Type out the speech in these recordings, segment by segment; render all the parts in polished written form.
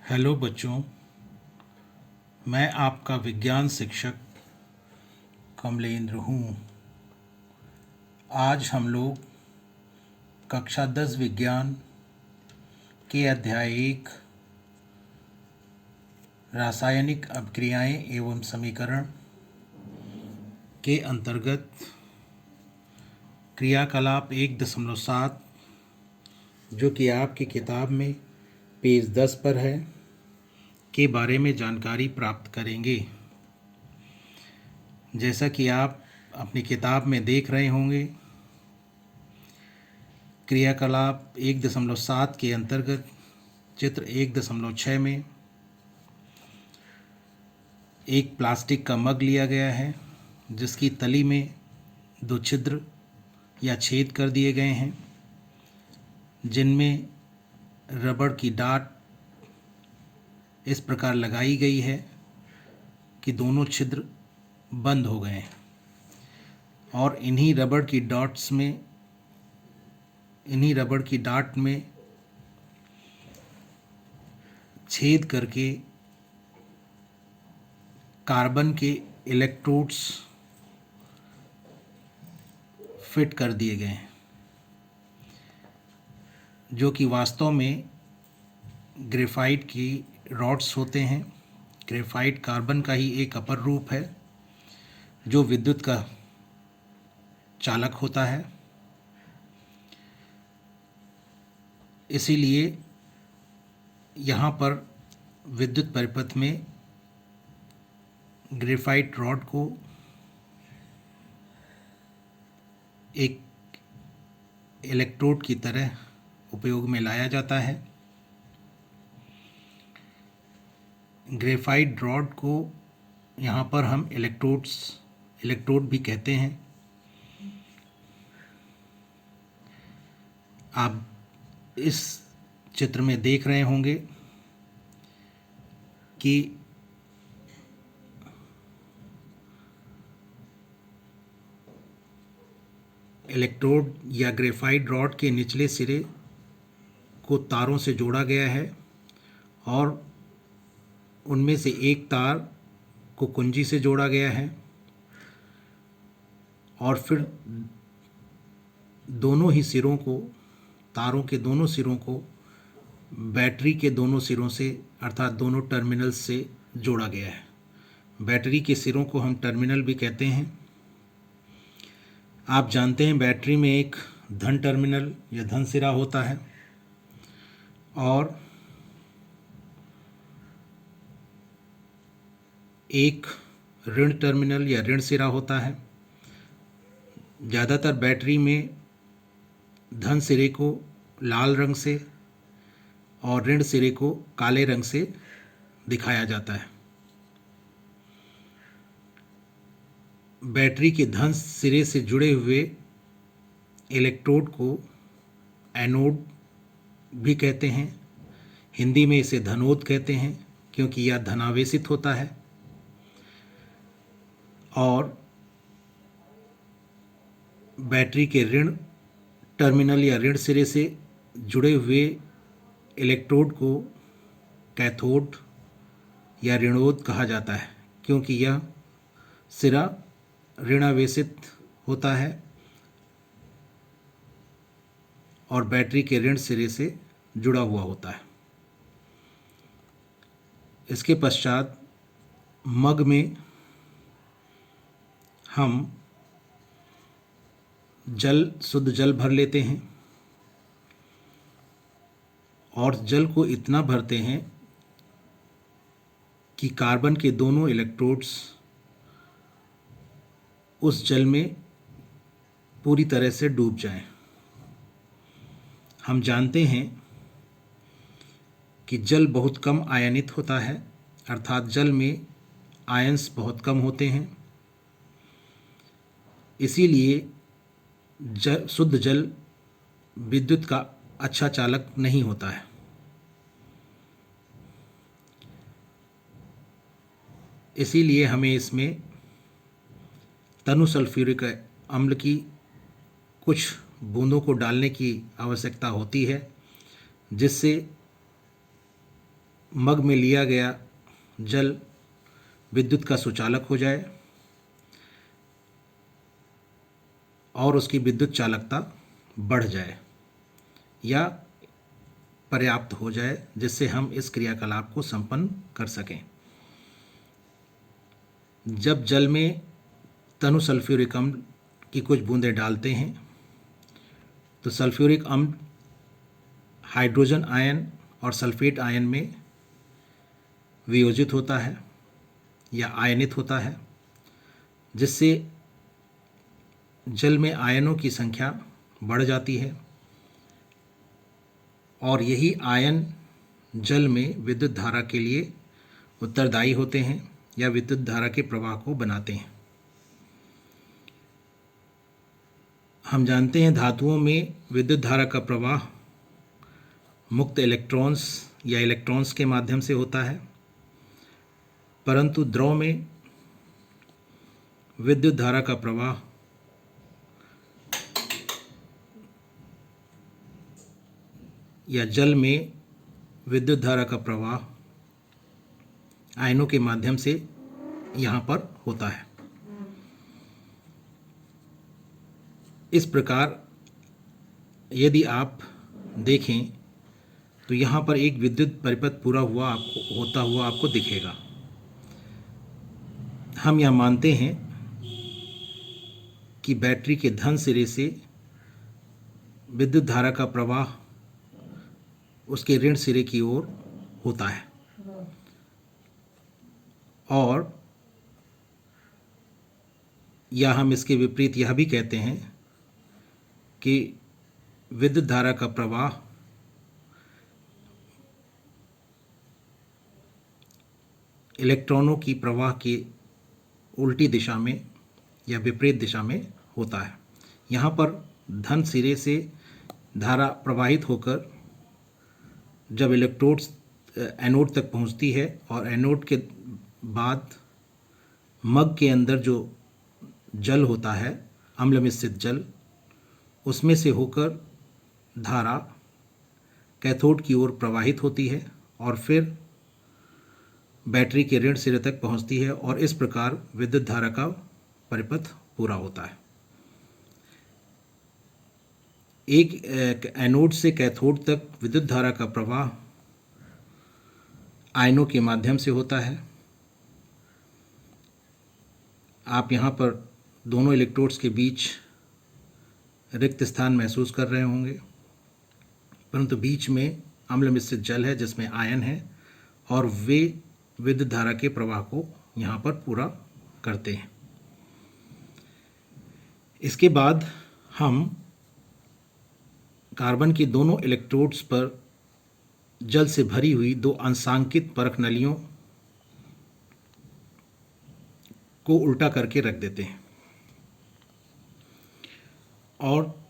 Hello बच्चों, मैं आपका विज्ञान शिक्षक कमलेंद्र हूँ। आज हम लोग कक्षा 10 विज्ञान के अध्याय 1 रासायनिक अभिक्रियाएं एवं समीकरण के अंतर्गत क्रियाकलाप 1.7 जो कि आपकी किताब में पेज 10 पर है के बारे में जानकारी प्राप्त करेंगे। जैसा कि आप अपनी किताब में देख रहे होंगे, क्रियाकलाप 1.7 के अंतर्गत चित्र 1.6 में एक प्लास्टिक का मग लिया गया है जिसकी तली में 2 छिद्र या छेद कर दिए गए हैं, जिनमें रबड़ की डाट इस प्रकार लगाई गई है कि दोनों छिद्र बंद हो गए हैं और इन्हीं रबड़ की डाट में छेद करके कार्बन के इलेक्ट्रोड्स फिट कर दिए गए हैं, जो कि वास्तव में ग्रेफाइट की रॉड्स होते हैं। ग्रेफाइट कार्बन का ही एक अपर रूप है जो विद्युत का चालक होता है। इसीलिए यहाँ पर विद्युत परिपथ में ग्रेफाइट रॉड को एक इलेक्ट्रोड की तरह उपयोग में लाया जाता है। ग्रेफाइट रॉड को यहाँ पर हम इलेक्ट्रोड भी कहते हैं। आप इस चित्र में देख रहे होंगे कि इलेक्ट्रोड या ग्रेफाइट रॉड के निचले सिरे को तारों से जोड़ा गया है और उनमें से एक तार को कुंजी से जोड़ा गया है और फिर तारों के दोनों सिरों को बैटरी के दोनों सिरों से अर्थात दोनों टर्मिनल से जोड़ा गया है। बैटरी के सिरों को हम टर्मिनल भी कहते हैं। आप जानते हैं बैटरी में एक धन टर्मिनल या धन सिरा होता है और एक ऋण टर्मिनल या ऋण सिरा होता है। ज़्यादातर बैटरी में धन सिरे को लाल रंग से और ऋण सिरे को काले रंग से दिखाया जाता है। बैटरी के धन सिरे से जुड़े हुए इलेक्ट्रोड को एनोड भी कहते हैं। हिंदी में इसे धनोद कहते हैं क्योंकि यह धनावेशित होता है। और बैटरी के ऋण टर्मिनल या ऋण सिरे से जुड़े हुए इलेक्ट्रोड को कैथोड या ऋणोद कहा जाता है क्योंकि यह सिरा ऋणावेशित होता है और बैटरी के ऋण सिरे से जुड़ा हुआ होता है। इसके पश्चात मग में हम शुद्ध जल भर लेते हैं और जल को इतना भरते हैं कि कार्बन के दोनों इलेक्ट्रोड्स उस जल में पूरी तरह से डूब जाएं। हम जानते हैं कि जल बहुत कम आयनित होता है, अर्थात जल में आयंस बहुत कम होते हैं। इसीलिए शुद्ध जल विद्युत का अच्छा चालक नहीं होता है। इसीलिए हमें इसमें तनु सल्फ्यूरिक अम्ल की कुछ बूंदों को डालने की आवश्यकता होती है, जिससे मग में लिया गया जल विद्युत का सुचालक हो जाए और उसकी विद्युत चालकता बढ़ जाए या पर्याप्त हो जाए, जिससे हम इस क्रियाकलाप को संपन्न कर सकें। जब जल में तनु सल्फ्यूरिक अम्ल की कुछ बूंदें डालते हैं तो सल्फ्यूरिक अम्ल हाइड्रोजन आयन और सल्फेट आयन में वियोजित होता है या आयनित होता है, जिससे जल में आयनों की संख्या बढ़ जाती है और यही आयन जल में विद्युत धारा के लिए उत्तरदायी होते हैं या विद्युत धारा के प्रवाह को बनाते हैं। हम जानते हैं धातुओं में विद्युत धारा का प्रवाह मुक्त इलेक्ट्रॉन्स या इलेक्ट्रॉन्स के माध्यम से होता है, परंतु द्रव में विद्युत धारा का प्रवाह या जल में विद्युत धारा का प्रवाह आयनों के माध्यम से यहाँ पर होता है। इस प्रकार यदि आप देखें तो यहाँ पर एक विद्युत परिपथ पूरा हुआ होता हुआ आपको दिखेगा। हम यह मानते हैं कि बैटरी के धन सिरे से विद्युत धारा का प्रवाह उसके ऋण सिरे की ओर होता है और या हम इसके विपरीत यह भी कहते हैं कि विद्युत धारा का प्रवाह इलेक्ट्रॉनों की प्रवाह की उल्टी दिशा में या विपरीत दिशा में होता है। यहाँ पर धन सिरे से धारा प्रवाहित होकर जब इलेक्ट्रोड्स एनोड तक पहुँचती है और एनोड के बाद मग के अंदर जो जल होता है, अम्ल मिश्रित जल, उसमें से होकर धारा कैथोड की ओर प्रवाहित होती है और फिर बैटरी के ऋण सिरे तक पहुंचती है और इस प्रकार विद्युत धारा का परिपथ पूरा होता है। एक एनोड से कैथोड तक विद्युत धारा का प्रवाह आयनों के माध्यम से होता है। आप यहाँ पर दोनों इलेक्ट्रोड्स के बीच रिक्त स्थान महसूस कर रहे होंगे, परंतु बीच में अम्ल मिश्रित जल है जिसमें आयन है और वे विद्युत धारा के प्रवाह को यहाँ पर पूरा करते हैं। इसके बाद हम कार्बन की दोनों इलेक्ट्रोड्स पर जल से भरी हुई दो अंशांकित परख नलियों को उल्टा करके रख देते हैं और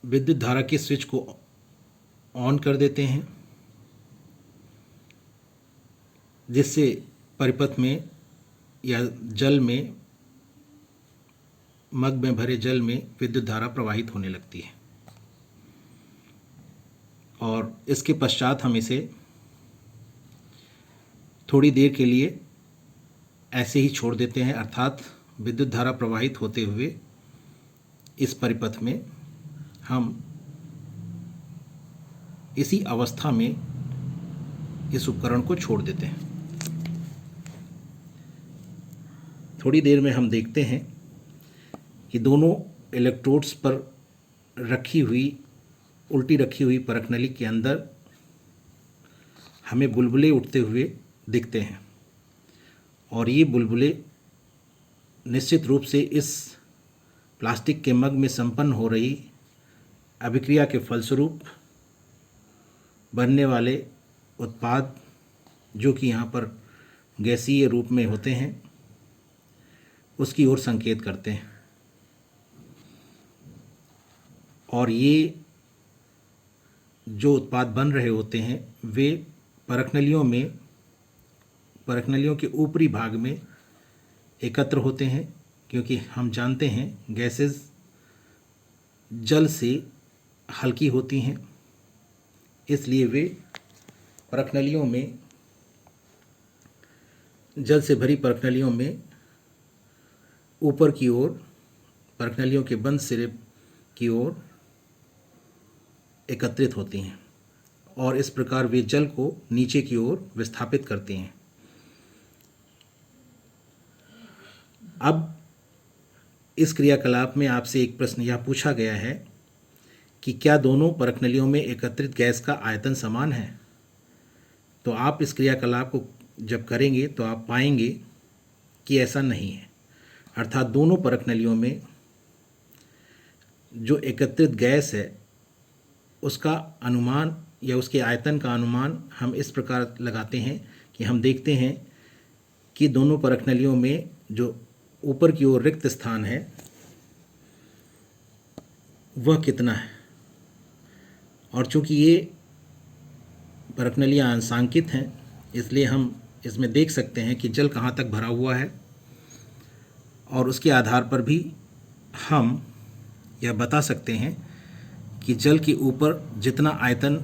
विद्युत धारा के स्विच को ऑन कर देते हैं, जिससे परिपथ में या जल में मग में भरे जल में विद्युत धारा प्रवाहित होने लगती है और इसके पश्चात हम इसे थोड़ी देर के लिए ऐसे ही छोड़ देते हैं, अर्थात विद्युत धारा प्रवाहित होते हुए इस परिपथ में हम इसी अवस्था में इस उपकरण को छोड़ देते हैं। थोड़ी देर में हम देखते हैं कि दोनों इलेक्ट्रोड्स पर उल्टी रखी हुई परख नली के अंदर हमें बुलबुले उठते हुए दिखते हैं और ये बुलबुले निश्चित रूप से इस प्लास्टिक के मग में संपन्न हो रही अभिक्रिया के फलस्वरूप बनने वाले उत्पाद, जो कि यहाँ पर गैसीय रूप में होते हैं, उसकी ओर संकेत करते हैं और ये जो उत्पाद बन रहे होते हैं वे परख नलियों के ऊपरी भाग में एकत्र होते हैं, क्योंकि हम जानते हैं गैसेस जल से हल्की होती हैं, इसलिए वे परख नलियों में जल से भरी परखनलियों में ऊपर की ओर परखनलियों के बंद सिरे की ओर एकत्रित होती हैं और इस प्रकार वे जल को नीचे की ओर विस्थापित करती हैं। अब इस क्रियाकलाप में आपसे एक प्रश्न यह पूछा गया है कि क्या दोनों परखनलियों में एकत्रित गैस का आयतन समान है। तो आप इस क्रियाकलाप को जब करेंगे तो आप पाएंगे कि ऐसा नहीं है, अर्थात दोनों परखनलियों में जो एकत्रित गैस है उसका अनुमान या उसके आयतन का अनुमान हम इस प्रकार लगाते हैं कि हम देखते हैं कि दोनों परखनलियों में जो ऊपर की ओर रिक्त स्थान है वह कितना है। और चूंकि ये परखनलियाँ अंशांकित हैं इसलिए हम इसमें देख सकते हैं कि जल कहाँ तक भरा हुआ है और उसके आधार पर भी हम यह बता सकते हैं कि जल के ऊपर जितना आयतन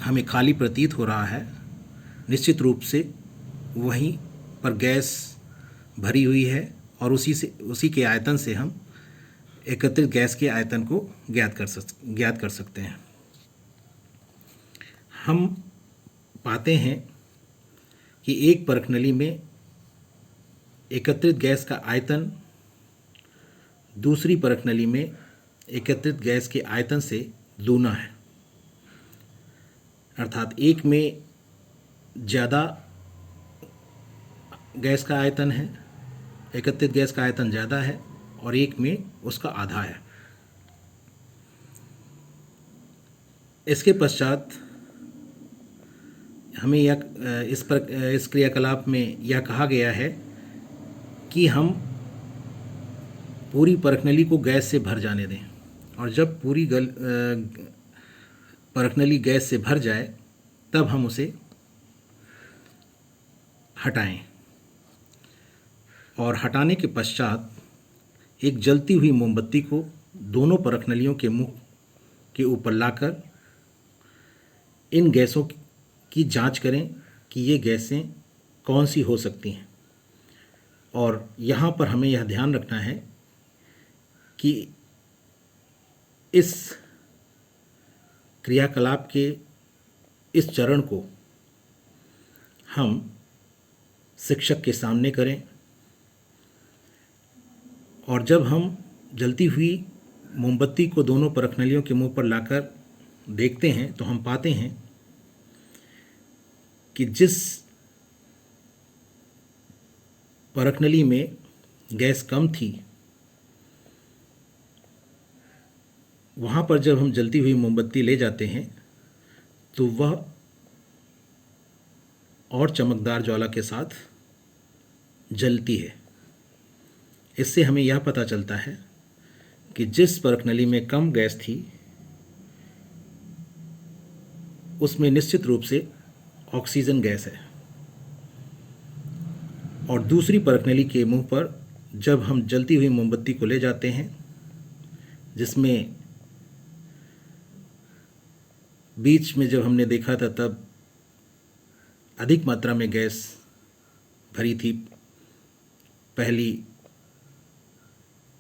हमें खाली प्रतीत हो रहा है निश्चित रूप से वहीं पर गैस भरी हुई है और उसी के आयतन से हम एकत्रित गैस के आयतन को ज्ञात कर सकते हैं। हम पाते हैं कि एक परखनली में एकत्रित गैस का आयतन दूसरी परखनली में एकत्रित गैस के आयतन से दूना है, अर्थात एक में ज़्यादा गैस का आयतन है, एकत्रित गैस का आयतन ज़्यादा है और एक में उसका आधा है। इसके पश्चात हमें इस क्रियाकलाप में यह कहा गया है कि हम पूरी परखनली को गैस से भर जाने दें और जब पूरी परखनली गैस से भर जाए तब हम उसे हटाएं और हटाने के पश्चात एक जलती हुई मोमबत्ती को दोनों परखनलियों के मुंह के ऊपर लाकर इन गैसों की जांच करें कि ये गैसें कौन सी हो सकती हैं। और यहाँ पर हमें यह ध्यान रखना है कि इस क्रियाकलाप के इस चरण को हम शिक्षक के सामने करें और जब हम जलती हुई मोमबत्ती को दोनों परखनलियों के मुंह पर लाकर देखते हैं तो हम पाते हैं कि जिस परखनली में गैस कम थी वहाँ पर जब हम जलती हुई मोमबत्ती ले जाते हैं तो वह और चमकदार ज्वाला के साथ जलती है। इससे हमें यह पता चलता है कि जिस परखनली में कम गैस थी उसमें निश्चित रूप से ऑक्सीजन गैस है और दूसरी परखनली के मुंह पर जब हम जलती हुई मोमबत्ती को ले जाते हैं जिसमें बीच में जब हमने देखा था तब अधिक मात्रा में गैस भरी थी पहली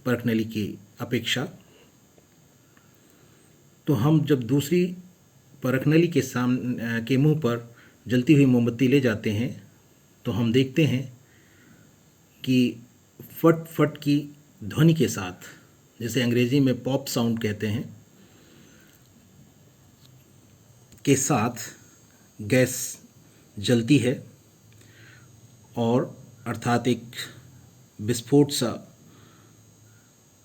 परखनली की अपेक्षा, तो हम जब दूसरी परखनली के मुंह पर जलती हुई मोमबत्ती ले जाते हैं तो हम देखते हैं कि फट फट की ध्वनि के साथ, जिसे अंग्रेजी में पॉप साउंड कहते हैं, के साथ गैस जलती है और अर्थात एक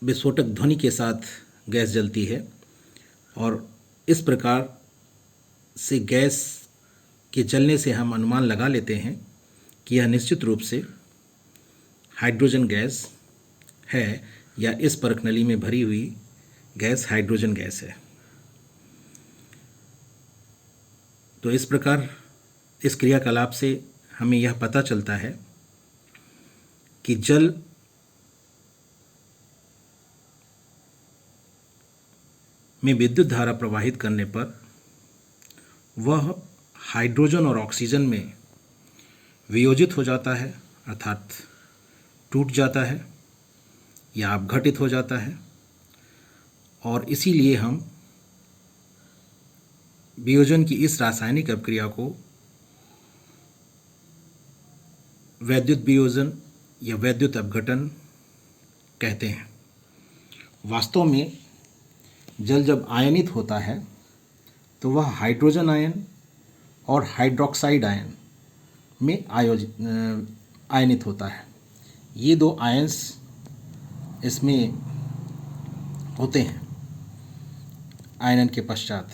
विस्फोटक ध्वनि के साथ गैस जलती है और इस प्रकार से गैस के जलने से हम अनुमान लगा लेते हैं कि यह निश्चित रूप से हाइड्रोजन गैस है या इस परखनली में भरी हुई गैस हाइड्रोजन गैस है। तो इस प्रकार इस क्रियाकलाप से हमें यह पता चलता है कि जल में विद्युत धारा प्रवाहित करने पर वह हाइड्रोजन और ऑक्सीजन में वियोजित हो जाता है अर्थात टूट जाता है या अपघटित हो जाता है, और इसीलिए हम वियोजन की इस रासायनिक अपक्रिया को वैद्युत वियोजन या वैद्युत अपघटन कहते हैं। वास्तव में जल जब आयनित होता है तो वह हाइड्रोजन आयन और हाइड्रोक्साइड आयन में आयनित होता है। ये दो आयन्स इसमें होते हैं आयनन के पश्चात,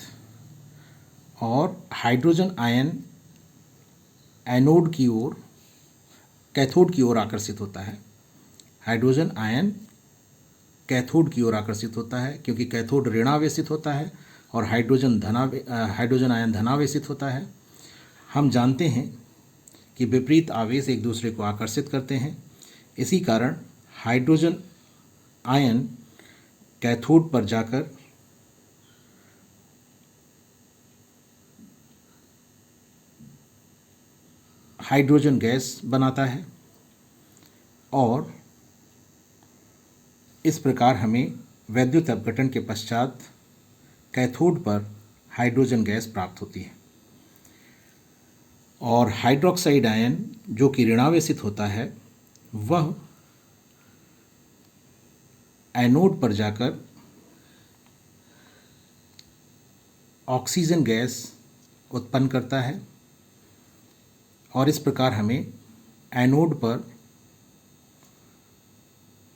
और हाइड्रोजन आयन एनोड की ओर कैथोड की ओर आकर्षित होता है। हाइड्रोजन आयन कैथोड की ओर आकर्षित होता है क्योंकि कैथोड ऋणावेशित होता है और हाइड्रोजन आयन धनावेशित होता है। हम जानते हैं कि विपरीत आवेश एक दूसरे को आकर्षित करते हैं, इसी कारण हाइड्रोजन आयन कैथोड पर जाकर हाइड्रोजन गैस बनाता है, और इस प्रकार हमें वैद्युत अपघटन के पश्चात कैथोड पर हाइड्रोजन गैस प्राप्त होती है। और हाइड्रोक्साइड आयन जो कि ऋणावेशित होता है वह एनोड पर जाकर ऑक्सीजन गैस उत्पन्न करता है, और इस प्रकार हमें एनोड पर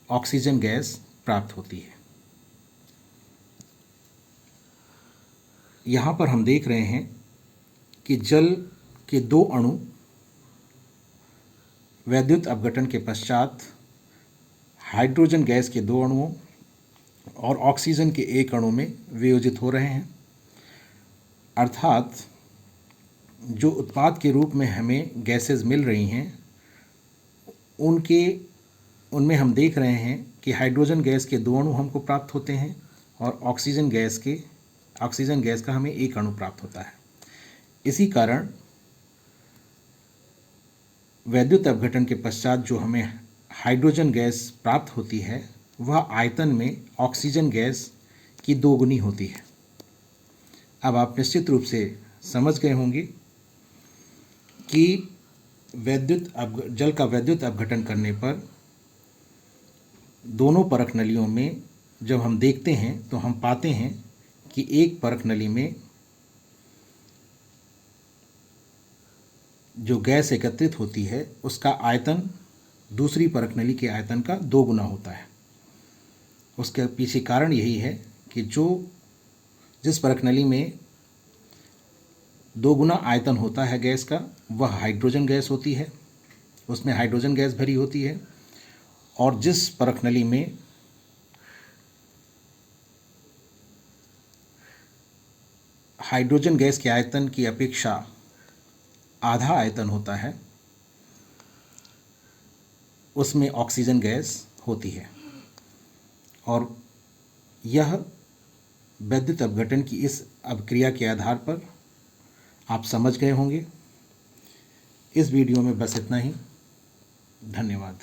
ऑक्सीजन गैस प्राप्त होती है। यहाँ पर हम देख रहे हैं कि जल के दो अणु वैद्युत अपघटन के पश्चात हाइड्रोजन गैस के दो अणुओं और ऑक्सीजन के एक अणु में वियोजित हो रहे हैं। अर्थात जो उत्पाद के रूप में हमें गैसेस मिल रही हैं उनमें हम देख रहे हैं कि हाइड्रोजन गैस के दो अणु हमको प्राप्त होते हैं और ऑक्सीजन गैस का हमें एक अणु प्राप्त होता है। इसी कारण वैद्युत अपघटन के पश्चात जो हमें हाइड्रोजन गैस प्राप्त होती है वह आयतन में ऑक्सीजन गैस की दोगुनी होती है। अब आप निश्चित रूप से समझ गए होंगे कि जल का वैद्युत अपघटन करने पर दोनों परख नलियों में जब हम देखते हैं तो हम पाते हैं कि एक परख नली में जो गैस एकत्रित होती है उसका आयतन दूसरी परख नली के आयतन का 2 गुना होता है। उसके पीछे कारण यही है कि जिस परख नली में 2 गुना आयतन होता है गैस का वह हाइड्रोजन गैस होती है, उसमें हाइड्रोजन गैस भरी होती है, और जिस परख नली में हाइड्रोजन गैस के आयतन की अपेक्षा आधा आयतन होता है उसमें ऑक्सीजन गैस होती है। और यह वैद्युत अपघटन की इस अपक्रिया के आधार पर आप समझ गए होंगे। इस वीडियो में बस इतना ही। धन्यवाद।